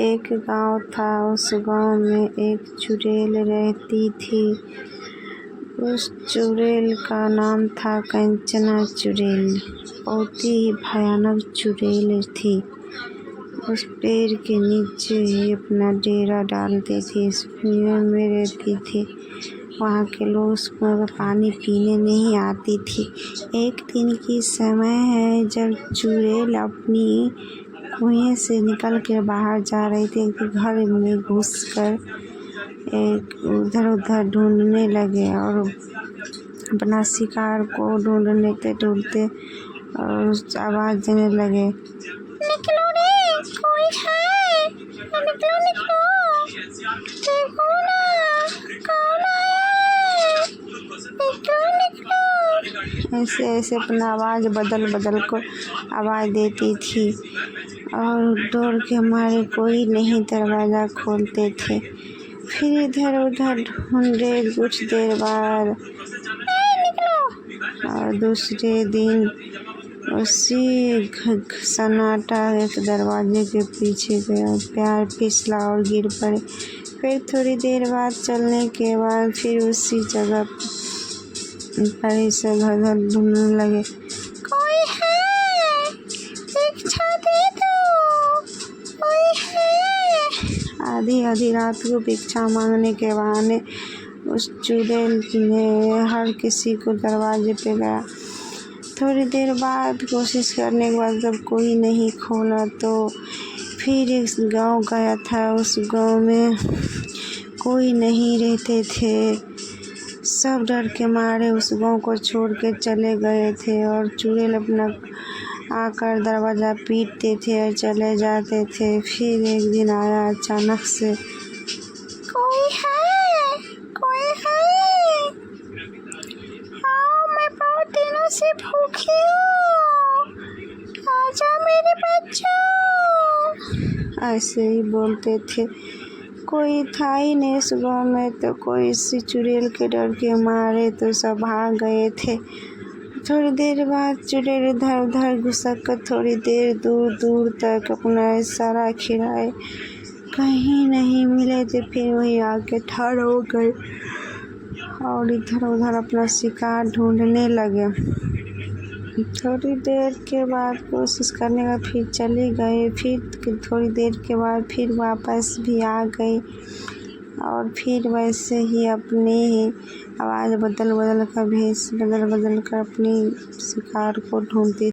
एक गांव था। उस गांव में एक चुड़ैल रहती थी। उस चुड़ैल का नाम था कंचना चुड़ैल। बहुत ही भयानक चुड़ैल थी। उस पेड़ के नीचे ही अपना डेरा डालती थी। इस कुएं में रहती थी। वहाँ के लोग उस कुएं का पानी पीने नहीं आती थी। एक दिन की समय है जब चुड़ैल अपनी कुएं से निकल कर बाहर जा रही थी। एक घर में घुसकर एक उधर उधर ढूंढने लगे और अपना शिकार को ढूंढते और आवाज़ देने लगे, निकलो रे, कोई है, निकलो निकलो, देखो ना कौन आया है, निकलो निकलो। ऐसे ऐसे अपना आवाज़ बदल कर आवाज़ देती थी और डर के मारे कोई नहीं दरवाज़ा खोलते थे। फिर इधर उधर ढूंढे कुछ देर बाद निकलो। और दूसरे दिन उसी सन्नाटा एक दरवाजे के पीछे गया, पैर फिसला और गिर पड़े। फिर थोड़ी देर बाद चलने के बाद फिर उसी जगह पर इसे घर ढूंढने लगे, कोई है, भिक्षा दे दो, कोई है। आधी आधी रात को भिक्षा मांगने के बहाने उस चुड़ैल ने हर किसी को दरवाजे पे गया। थोड़ी देर बाद कोशिश करने के बाद जब कोई नहीं खोला तो फिर एक गांव गया था। उस गांव में कोई नहीं रहते थे। सब डर के मारे उस गांव को छोड़ के चले गए थे और चुड़ैल अपना आकर दरवाज़ा पीटते थे और चले जाते थे। फिर एक दिन आया अचानक से, कोई है, कोई है, हाँ मैं बहुत दिनों से भूखी हूँ, आजा मेरे बच्चों। ऐसे ही बोलते थे। कोई था ही नहीं इस गाँव में, तो कोई इसी चुड़ैल के डर के मारे तो सब भाग गए थे। थोड़ी देर बाद चुड़ैल इधर उधर घुसक कर थोड़ी देर दूर दूर तक अपना इशारा खिलाए, कहीं नहीं मिले तो फिर वही आके ठाड़ हो गए और इधर उधर अपना शिकार ढूंढने लगे। थोड़ी देर के बाद कोशिश करने का फिर चले गए। फिर थोड़ी देर के बाद फिर वापस भी आ गए और फिर वैसे ही अपने ही आवाज़ बदल कर भेष बदल कर अपनी शिकार को ढूंढते